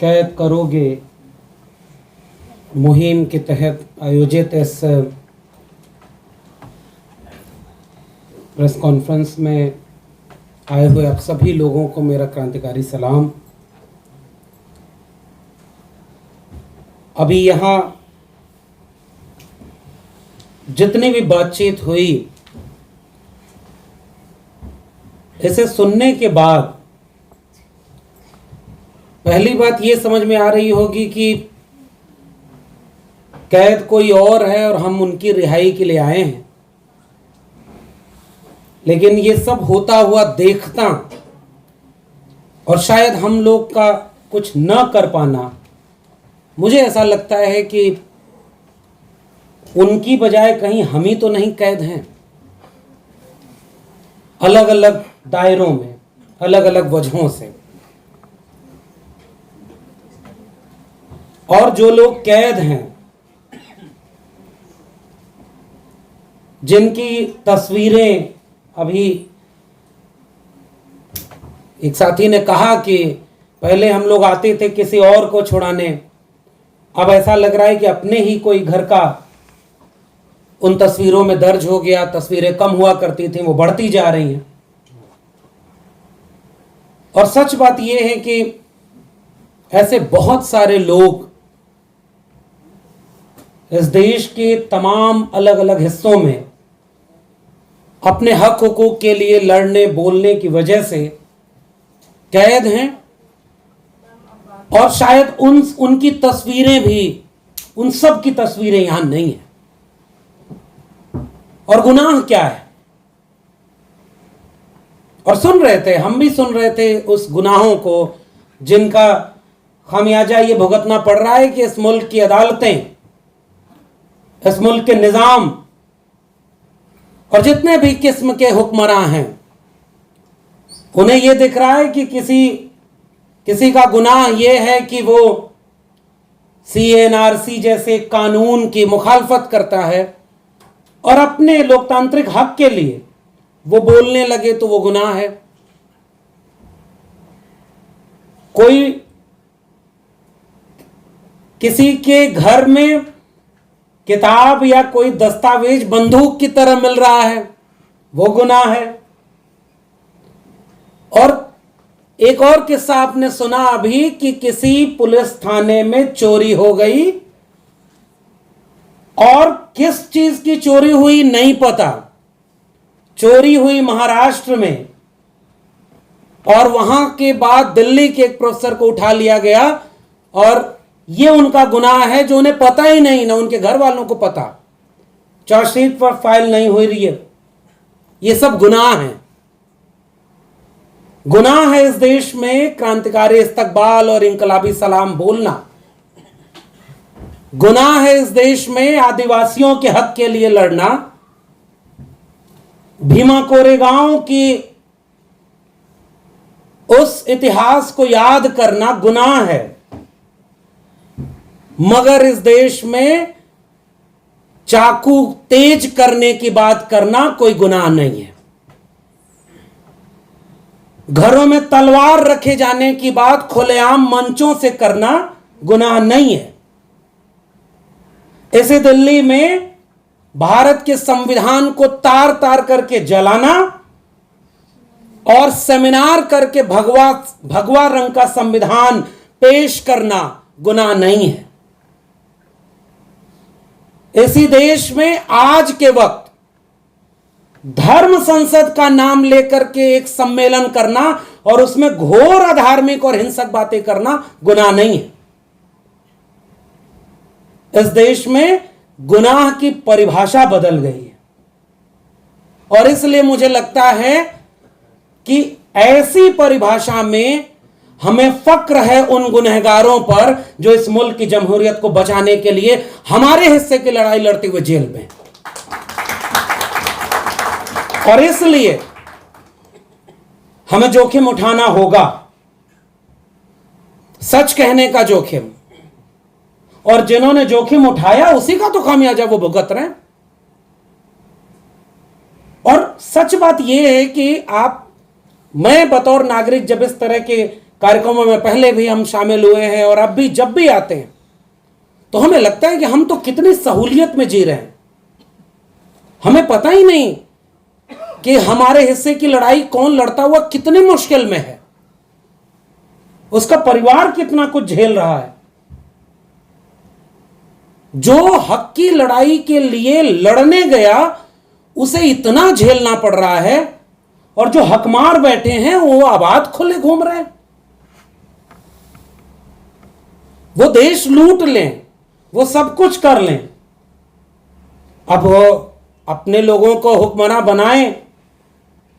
कैद करोगे मुहिम के तहत आयोजित इस प्रेस कॉन्फ्रेंस में आए हुए आप सभी लोगों को मेरा क्रांतिकारी सलाम। अभी यहाँ जितनी भी बातचीत हुई, इसे सुनने के बाद पहली बात ये समझ में आ रही होगी कि कैद कोई और है और हम उनकी रिहाई के लिए आए हैं। लेकिन ये सब होता हुआ देखता और शायद हम लोग का कुछ न कर पाना, मुझे ऐसा लगता है कि उनकी बजाय कहीं हम ही तो नहीं कैद हैं, अलग अलग दायरों में, अलग अलग वजहों से। और जो लोग कैद हैं, जिनकी तस्वीरें अभी एक साथी ने कहा कि पहले हम लोग आते थे किसी और को छुड़ाने, अब ऐसा लग रहा है कि अपने ही कोई घर का उन तस्वीरों में दर्ज हो गया। तस्वीरें कम हुआ करती थी, वो बढ़ती जा रही हैं। और सच बात यह है कि ऐसे बहुत सारे लोग इस देश के तमाम अलग अलग हिस्सों में अपने हक हुकूक के लिए लड़ने बोलने की वजह से कैद हैं। और शायद उनकी तस्वीरें भी, उन सब की तस्वीरें यहां नहीं है। और गुनाह क्या है? और सुन रहे थे, हम भी सुन रहे थे उस गुनाहों को जिनका खामियाजा ये भुगतना पड़ रहा है कि इस मुल्क की अदालतें, इस मुल्क के निजाम और जितने भी किस्म के हुक्मरान हैं, उन्हें यह दिख रहा है कि किसी का गुनाह यह है कि वो CNRC जैसे कानून की मुखालफत करता है और अपने लोकतांत्रिक हक के लिए वो बोलने लगे तो वो गुनाह है। कोई किसी के घर में किताब या कोई दस्तावेज बंदूक की तरह मिल रहा है, वो गुनाह है। और एक और किस्सा आपने सुना अभी कि किसी पुलिस थाने में चोरी हो गई और किस चीज की चोरी हुई नहीं पता। चोरी हुई महाराष्ट्र में और वहां के बाद दिल्ली के एक प्रोफेसर को उठा लिया गया और ये उनका गुनाह है जो उन्हें पता ही नहीं, ना उनके घर वालों को पता, चार्जशीट पर फाइल नहीं हो रही है। ये सब गुनाह हैं। गुनाह है इस देश में क्रांतिकारी इस्तकबाल और इंकलाबी सलाम बोलना। गुनाह है इस देश में आदिवासियों के हक के लिए लड़ना। भीमा कोरेगांव की उस इतिहास को याद करना गुनाह है। मगर इस देश में चाकू तेज करने की बात करना कोई गुनाह नहीं है। घरों में तलवार रखे जाने की बात खुलेआम मंचों से करना गुनाह नहीं है। इसे दिल्ली में भारत के संविधान को तार तार करके जलाना और सेमिनार करके भगवा रंग का संविधान पेश करना गुनाह नहीं है। इसी देश में आज के वक्त धर्म संसद का नाम लेकर के एक सम्मेलन करना और उसमें घोर अधार्मिक और हिंसक बातें करना गुनाह नहीं है। इस देश में गुनाह की परिभाषा बदल गई है और इसलिए मुझे लगता है कि ऐसी परिभाषा में हमें फक्र है उन गुनहगारों पर जो इस मुल्क की जमहूरियत को बचाने के लिए हमारे हिस्से की लड़ाई लड़ते हुए जेल में। और इसलिए हमें जोखिम उठाना होगा, सच कहने का जोखिम। और जिन्होंने जोखिम उठाया उसी का तो खामियाजा वो भुगत रहे हैं। और सच बात यह है कि मैं बतौर नागरिक जब इस तरह के कार्यक्रमों में पहले भी हम शामिल हुए हैं और अब भी जब भी आते हैं तो हमें लगता है कि हम तो कितनी सहूलियत में जी रहे हैं। हमें पता ही नहीं कि हमारे हिस्से की लड़ाई कौन लड़ता हुआ कितनी मुश्किल में है, उसका परिवार कितना कुछ झेल रहा है। जो हक की लड़ाई के लिए लड़ने गया उसे इतना झेलना पड़ रहा है, और जो हकमार बैठे हैं वो आबाद खुले घूम रहे हैं। वो देश लूट लें, वो सब कुछ कर लें, अब वो अपने लोगों को हुक्मरान बनाएं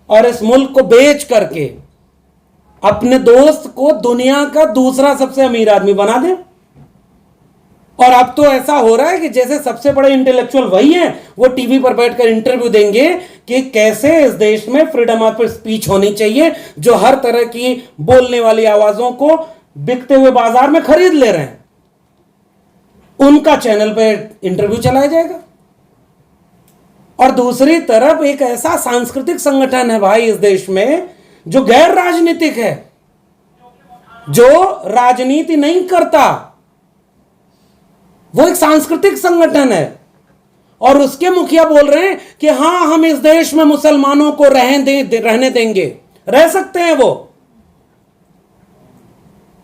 और इस मुल्क को बेच करके अपने दोस्त को दुनिया का दूसरा सबसे अमीर आदमी बना दें। और अब तो ऐसा हो रहा है कि जैसे सबसे बड़े इंटेलेक्चुअल वही हैं, वो टीवी पर बैठकर इंटरव्यू देंगे कि कैसे इस देश में फ्रीडम ऑफ स्पीच होनी चाहिए, जो हर तरह की बोलने वाली आवाजों को बिकते हुए बाजार में खरीद ले रहे हैं। उनका चैनल पे इंटरव्यू चलाया जाएगा। और दूसरी तरफ एक ऐसा सांस्कृतिक संगठन है भाई इस देश में जो गैर राजनीतिक है, जो राजनीति नहीं करता, वो एक सांस्कृतिक संगठन है, और उसके मुखिया बोल रहे हैं कि हां हम इस देश में मुसलमानों को रहने देंगे। रह सकते हैं वो।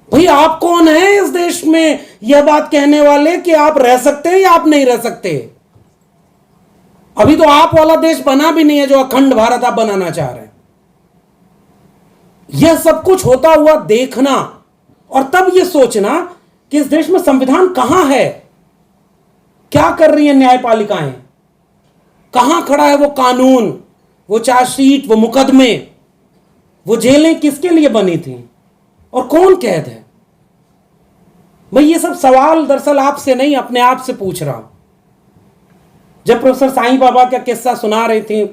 भाई आप कौन है इस देश में यह बात कहने वाले कि आप रह सकते हैं या आप नहीं रह सकते? अभी तो आप वाला देश बना भी नहीं है जो अखंड भारत आप बनाना चाह रहे हैं। यह सब कुछ होता हुआ देखना और तब यह सोचना कि इस देश में संविधान कहां है, क्या कर रही है न्यायपालिकाएं, कहां खड़ा है वो कानून, वो चार्जशीट, वो मुकदमे, वो जेलें किसके लिए बनी थी और कौन कैद है। मैं ये सब सवाल दरअसल आपसे नहीं अपने आप से पूछ रहा हूं। जब प्रोफेसर साईं बाबा का किस्सा सुना रही थी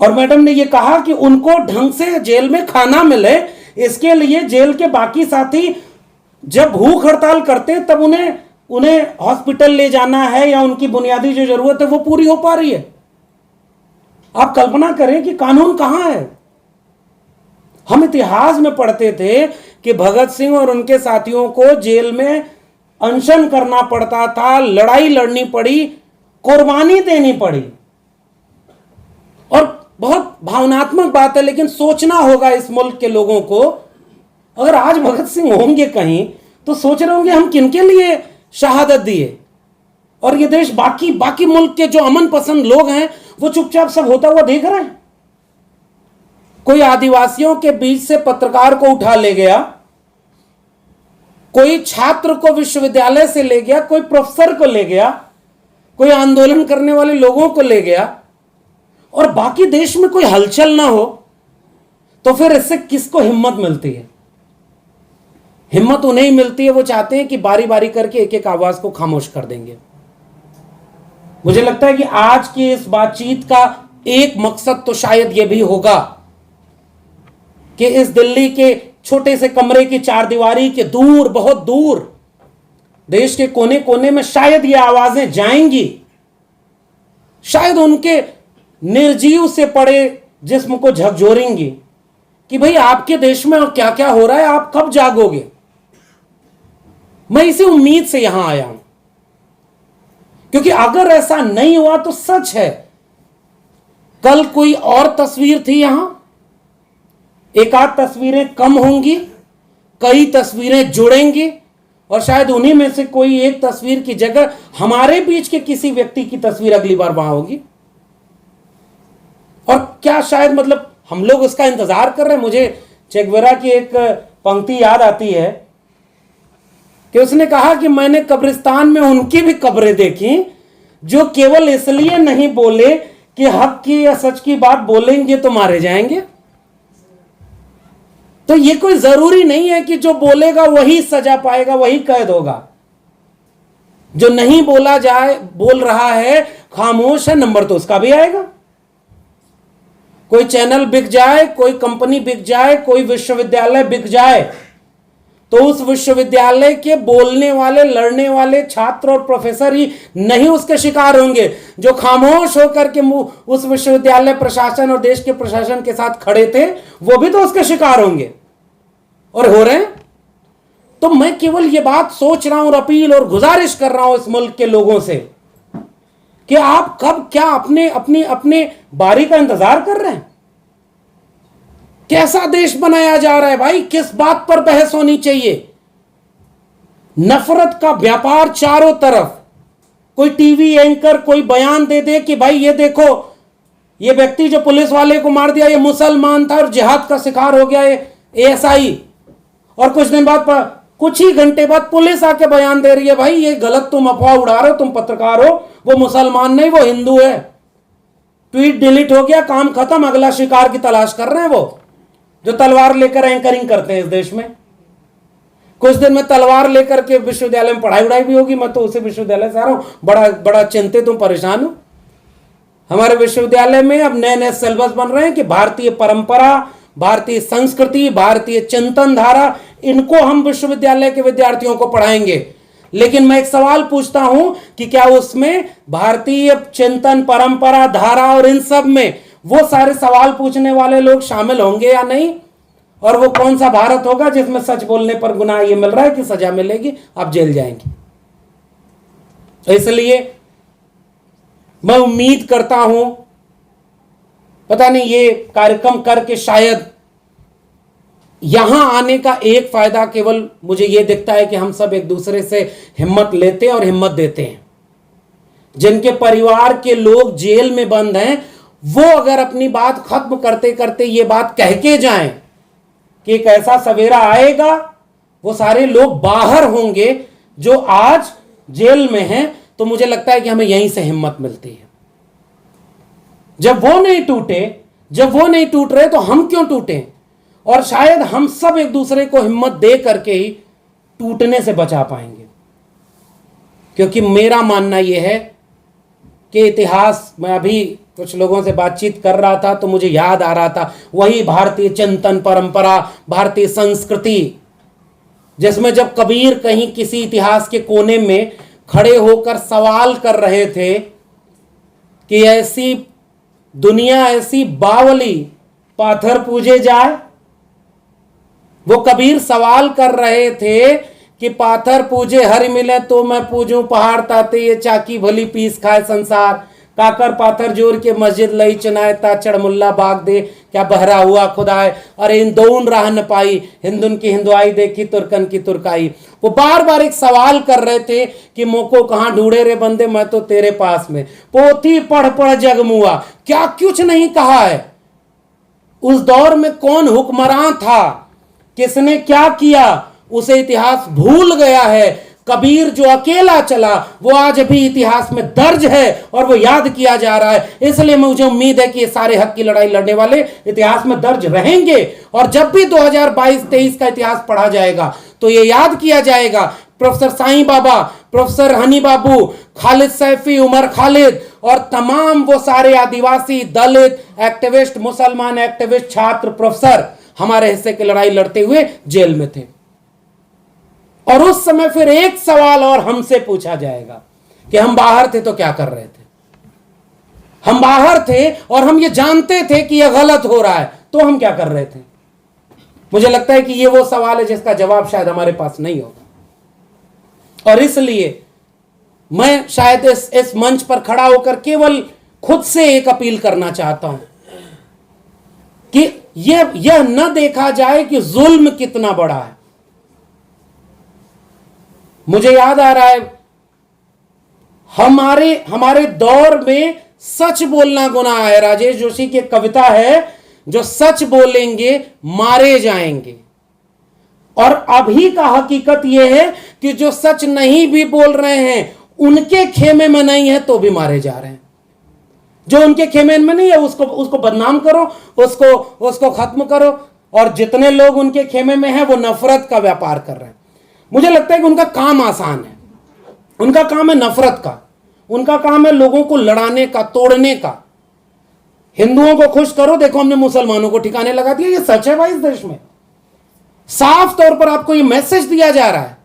और मैडम ने ये कहा कि उनको ढंग से जेल में खाना मिले, इसके लिए जेल के बाकी साथी जब भूख हड़ताल करते तब उन्हें हॉस्पिटल ले जाना है या उनकी बुनियादी जो जरूरत है वो पूरी हो पा रही है। आप कल्पना करें कि कानून कहां है। हम इतिहास में पढ़ते थे कि भगत सिंह और उनके साथियों को जेल में अनशन करना पड़ता था, लड़ाई लड़नी पड़ी, कुर्बानी देनी पड़ी। और बहुत भावनात्मक बात है, लेकिन सोचना होगा इस मुल्क के लोगों को, अगर आज भगत सिंह होंगे कहीं तो सोच रहे होंगे हम किनके लिए शहादत दिए, और ये देश बाकी मुल्क के जो अमन पसंद लोग हैं वो चुपचाप सब होता हुआ देख रहे हैं। कोई आदिवासियों के बीच से पत्रकार को उठा ले गया, कोई छात्र को विश्वविद्यालय से ले गया, कोई प्रोफेसर को ले गया, कोई आंदोलन करने वाले लोगों को ले गया, और बाकी देश में कोई हलचल ना हो, तो फिर इससे किसको हिम्मत मिलती है? हिम्मत उन्हें ही मिलती है, वो चाहते हैं कि बारी बारी करके एक एक आवाज को खामोश कर देंगे। मुझे लगता है कि आज की इस बातचीत का एक मकसद तो शायद यह भी होगा कि इस दिल्ली के छोटे से कमरे की चारदीवारी के दूर, बहुत दूर देश के कोने कोने में शायद ये आवाजें जाएंगी, शायद उनके निर्जीव से पड़े जिस्म को झकझोरेंगी कि भाई आपके देश में क्या क्या हो रहा है, आप कब जागोगे। मैं इसी उम्मीद से यहां आया हूं, क्योंकि अगर ऐसा नहीं हुआ तो सच है कल कोई और तस्वीर थी यहां, एक आध तस्वीरें कम होंगी, कई तस्वीरें जुड़ेंगी, और शायद उन्हीं में से कोई एक तस्वीर की जगह हमारे बीच के किसी व्यक्ति की तस्वीर अगली बार वहां होगी। और क्या शायद मतलब हम लोग उसका इंतजार कर रहे हैं। मुझे चे गुवेरा की एक पंक्ति याद आती है कि उसने कहा कि मैंने कब्रिस्तान में उनकी भी कब्रें देखी जो केवल इसलिए नहीं बोले कि हक की या सच की बात बोलेंगे तो मारे जाएंगे। तो ये कोई जरूरी नहीं है कि जो बोलेगा वही सजा पाएगा, वही कैद होगा। जो नहीं बोल रहा है, खामोश है, नंबर तो उसका भी आएगा। कोई चैनल बिक जाए, कोई कंपनी बिक जाए, कोई विश्वविद्यालय बिक जाए, तो उस विश्वविद्यालय के बोलने वाले, लड़ने वाले छात्र और प्रोफेसर ही नहीं उसके शिकार होंगे। जो खामोश होकर के उस विश्वविद्यालय प्रशासन और देश के प्रशासन के साथ खड़े थे, वो भी तो उसके शिकार होंगे। और हो रहे हैं। तो मैं केवल ये बात सोच रहा हूं और अपील और गुजारिश कर रहा हूं इस मुल्क के लोगों से कि आप कब क्या अपने अपनी अपने बारी का इंतजार कर रहे हैं? कैसा देश बनाया जा रहा है भाई? किस बात पर बहस होनी चाहिए? नफरत का व्यापार चारों तरफ। कोई टीवी एंकर कोई बयान दे दे कि भाई ये देखो, ये व्यक्ति जो पुलिस वाले को मार दिया ये मुसलमान था और जिहाद का शिकार हो गया, ये एएसआई। और कुछ दिन बाद कुछ ही घंटे बाद पुलिस आके बयान दे रही है भाई ये गलत, तुम अफवाह उड़ा रहे हो, तुम पत्रकार हो, वो मुसलमान नहीं वो हिंदू है। ट्वीट डिलीट हो गया, काम खत्म, अगला शिकार की तलाश कर रहे हैं वो जो तलवार लेकर एंकरिंग करते हैं इस देश में। कुछ दिन में तलवार लेकर के विश्वविद्यालय में पढ़ाई उड़ाई भी होगी। मैं तो उसी विश्वविद्यालय से आ रहा हूं, बड़ा बड़ा चिंतित हूं, परेशान हूं। हमारे विश्वविद्यालय में अब नए नए सिलेबस बन रहे हैं कि भारतीय परंपरा, भारतीय संस्कृति, भारतीय चिंतन धारा, इनको हम विश्वविद्यालय के विद्यार्थियों को पढ़ाएंगे। लेकिन मैं एक सवाल पूछता हूं कि क्या उसमें भारतीय चिंतन परंपरा धारा और इन सब में वो सारे सवाल पूछने वाले लोग शामिल होंगे या नहीं? और वो कौन सा भारत होगा जिसमें सच बोलने पर गुनाह ये मिल रहा है कि सजा मिलेगी, आप जेल जाएंगे? तो इसलिए मैं उम्मीद करता हूं, पता नहीं ये कार्यक्रम करके शायद यहां आने का एक फायदा केवल मुझे यह दिखता है कि हम सब एक दूसरे से हिम्मत लेते और हिम्मत देते हैं। जिनके परिवार के लोग जेल में बंद हैं वो अगर अपनी बात खत्म करते करते ये बात कह के जाएं कि एक ऐसा सवेरा आएगा, वो सारे लोग बाहर होंगे जो आज जेल में हैं, तो मुझे लगता है कि हमें यहीं से हिम्मत मिलती है। जब वो नहीं टूट रहे तो हम क्यों टूटें? और शायद हम सब एक दूसरे को हिम्मत दे करके ही टूटने से बचा पाएंगे। क्योंकि मेरा मानना यह है कि इतिहास, मैं अभी कुछ लोगों से बातचीत कर रहा था तो मुझे याद आ रहा था वही भारतीय चिंतन परंपरा, भारतीय संस्कृति, जिसमें जब कबीर कहीं किसी इतिहास के कोने में खड़े होकर सवाल कर रहे थे कि ऐसी दुनिया, ऐसी बावली पाथर पूजे जाए, वो कबीर सवाल कर रहे थे कि पाथर पूजे हरि मिले तो मैं पूजूं पहाड़ ताते, ये चाकी भली पीस खाए संसार, काकर पाथर जोर के मस्जिद लई चुनाए ता चढ़ मुल्ला बाग दे, क्या बहरा हुआ खुदाए, अरे इन दोन राह न पाई, हिंदुन की हिंदुआई देखी तुर्कन की तुर्काई। वो बार बार एक सवाल कर रहे थे कि मोको कहां ढूंढे रे बंदे, मैं तो तेरे पास में, पोथी पढ़ पढ़ जग मुआ, क्या कुछ नहीं कहा है। उस दौर में कौन हुक्मरान था, किसने क्या किया, उसे इतिहास भूल गया है। कबीर जो अकेला चला वो आज भी इतिहास में दर्ज है और वो याद किया जा रहा है। इसलिए मुझे उम्मीद है कि ये सारे हक की लड़ाई लड़ने वाले इतिहास में दर्ज रहेंगे और जब भी 2022-23 का इतिहास पढ़ा जाएगा तो ये याद किया जाएगा प्रोफेसर साईं बाबा, प्रोफेसर हनी बाबू, खालिद सैफी, उमर खालिद और तमाम वो सारे आदिवासी, दलित एक्टिविस्ट, मुसलमान एक्टिविस्ट, छात्र, प्रोफेसर हमारे हिस्से की लड़ाई लड़ते हुए जेल में थे। और उस समय फिर एक सवाल और हमसे पूछा जाएगा कि हम बाहर थे तो क्या कर रहे थे? हम बाहर थे और हम ये जानते थे कि यह गलत हो रहा है तो हम क्या कर रहे थे? मुझे लगता है कि ये वो सवाल है जिसका जवाब शायद हमारे पास नहीं होगा। और इसलिए मैं शायद इस मंच पर खड़ा होकर केवल खुद से एक अपील करना चाहता हूं कि यह न देखा जाए कि जुल्म कितना बड़ा है। मुझे याद आ रहा है हमारे दौर में सच बोलना गुनाह है। राजेश जोशी की कविता है, जो सच बोलेंगे मारे जाएंगे। और अभी का हकीकत यह है कि जो सच नहीं भी बोल रहे हैं उनके खेमे में नहीं है तो भी मारे जा रहे हैं। जो उनके खेमे में नहीं है उसको बदनाम करो, उसको खत्म करो। और जितने लोग उनके खेमे में हैं वो नफरत का व्यापार कर रहे हैं। मुझे लगता है कि उनका काम आसान है, उनका काम है नफरत का, उनका काम है लोगों को लड़ाने का, तोड़ने का। हिंदुओं को खुश करो, देखो हमने मुसलमानों को ठिकाने लगा दिया। ये सच है भाई, इस देश में साफ तौर पर आपको ये मैसेज दिया जा रहा है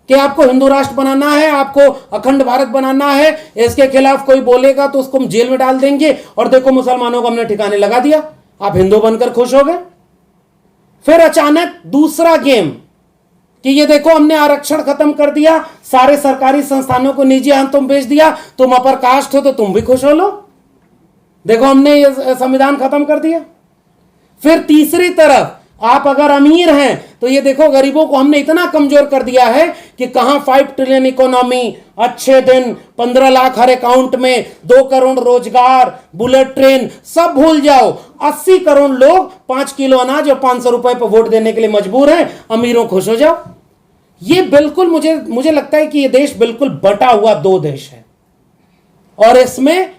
कि आपको हिंदू राष्ट्र बनाना है, आपको अखंड भारत बनाना है, इसके खिलाफ कोई बोलेगा तो उसको हम जेल में डाल देंगे। और देखो मुसलमानों को हमने ठिकाने लगा दिया, आप हिंदू बनकर खुश हो गए। फिर अचानक दूसरा गेम कि ये देखो हमने आरक्षण खत्म कर दिया, सारे सरकारी संस्थानों को निजी हाथों में बेच दिया, तुम अपर कास्ट हो तो तुम भी खुश हो लो, देखो हमने ये संविधान खत्म कर दिया। फिर तीसरी तरफ आप अगर अमीर हैं तो ये देखो गरीबों को हमने इतना कमजोर कर दिया है कि कहां 5 ट्रिलियन इकोनॉमी, अच्छे दिन, 15 लाख हर अकाउंट में, 2 करोड़ रोजगार, बुलेट ट्रेन, सब भूल जाओ। 80 करोड़ लोग 5 किलो अनाज और 500 रुपए पर वोट देने के लिए मजबूर हैं, अमीरों खुश हो जाओ। ये बिल्कुल मुझे लगता है कि ये देश बिल्कुल बटा हुआ 2 देश है और इसमें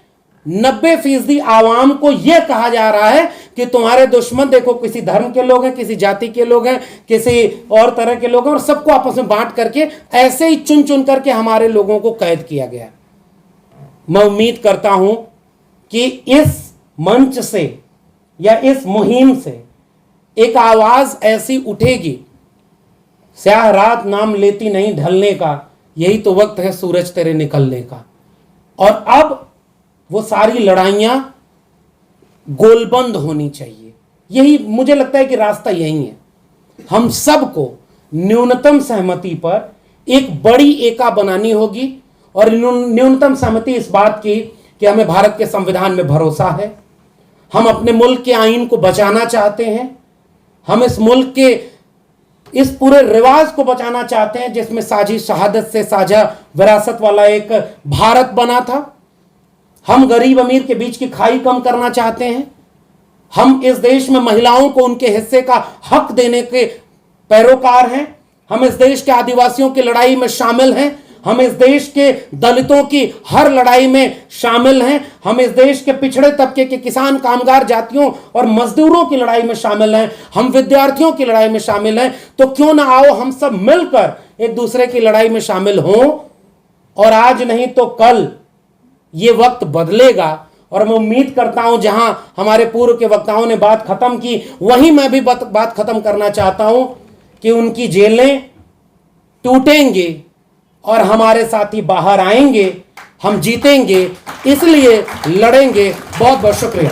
90% आवाम को यह कहा जा रहा है कि तुम्हारे दुश्मन देखो किसी धर्म के लोग हैं, किसी जाति के लोग हैं, किसी और तरह के लोग हैं और सबको आपस में बांट करके ऐसे ही चुन चुन करके हमारे लोगों को कैद किया गया। मैं उम्मीद करता हूं कि इस मंच से या इस मुहिम से एक आवाज ऐसी उठेगी, स्याह रात नाम लेती नहीं ढलने का, यही तो वक्त है सूरज तेरे निकलने का। और अब वो सारी लड़ाइयां गोलबंद होनी चाहिए। यही मुझे लगता है कि रास्ता यही है। हम सबको न्यूनतम सहमति पर एक बड़ी एका बनानी होगी और न्यूनतम सहमति इस बात की कि हमें भारत के संविधान में भरोसा है, हम अपने मुल्क के आईन को बचाना चाहते हैं, हम इस मुल्क के इस पूरे रिवाज को बचाना चाहते हैं जिसमें साझी शहादत से साझा विरासत वाला एक भारत बना था। हम गरीब अमीर के बीच की खाई कम करना चाहते हैं। हम इस देश में महिलाओं को उनके हिस्से का हक देने के पैरोकार हैं। हम इस देश के आदिवासियों की लड़ाई में शामिल हैं। हम इस देश के दलितों की हर लड़ाई में शामिल हैं। हम इस देश के पिछड़े तबके के किसान, कामगार जातियों और मजदूरों की लड़ाई में शामिल हैं। हम विद्यार्थियों की लड़ाई में शामिल हैं। तो क्यों ना आओ हम सब मिलकर एक दूसरे की लड़ाई में शामिल हों और आज नहीं तो कल ये वक्त बदलेगा। और मैं उम्मीद करता हूं जहां हमारे पूर्व के वक्ताओं ने बात खत्म की, वहीं मैं भी बात खत्म करना चाहता हूं कि उनकी जेलें टूटेंगी और हमारे साथी बाहर आएंगे, हम जीतेंगे, इसलिए लड़ेंगे। बहुत बहुत शुक्रिया।